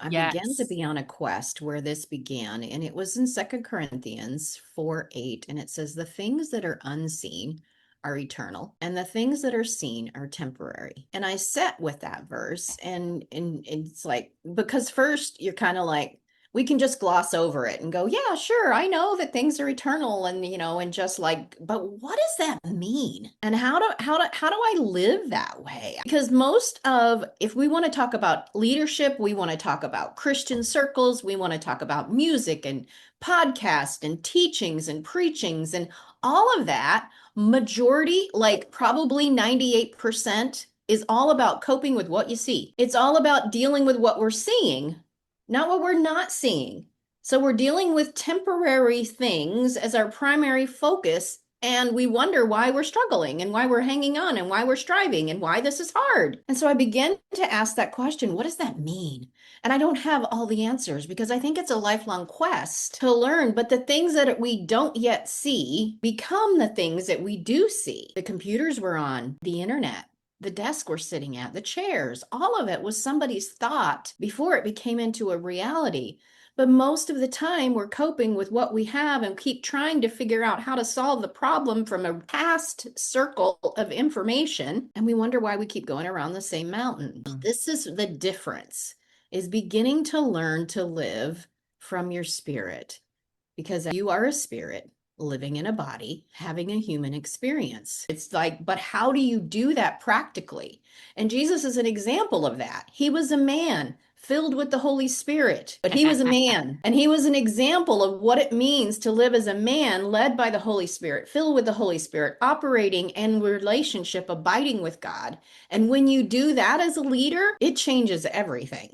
I began to Yes. be on a quest where this began, and it was in Second Corinthians 4:8, and it says, "The things that are unseen are eternal, and the things that are seen are temporary." And I sat with that verse, and it's like, because first you're kind of like, we can just gloss over it and go, yeah, sure, I know that things are eternal, and and just like, but what does that mean? And how do I live that way? Because most of, if we want to talk about leadership, we want to talk about Christian circles, we want to talk about music and podcast and teachings and preachings and all of that, majority, like probably 98%, is all about coping with what you see. It's all about dealing with what we're seeing, not what we're not seeing. So we're dealing with temporary things as our primary focus, and we wonder why we're struggling and why we're hanging on and why we're striving and why this is hard. And so I began to ask that question, what does that mean? And I don't have all the answers because I think it's a lifelong quest to learn. But the things that we don't yet see become the things that we do see. The computers we're on, the internet, the desk we're sitting at, the chairs, all of it was somebody's thought before it became into a reality. But most of the time, we're coping with what we have and keep trying to figure out how to solve the problem from a past circle of information. And we wonder why we keep going around the same mountain. This is the difference, is beginning to learn to live from your spirit, because you are a spirit living in a body, having a human experience. It's like, but how do you do that practically? And Jesus is an example of that. He was a man filled with the Holy Spirit, but he was a man, and he was an example of what it means to live as a man led by the Holy Spirit, filled with the Holy Spirit, operating in relationship, abiding with God. And when you do that as a leader, it changes everything.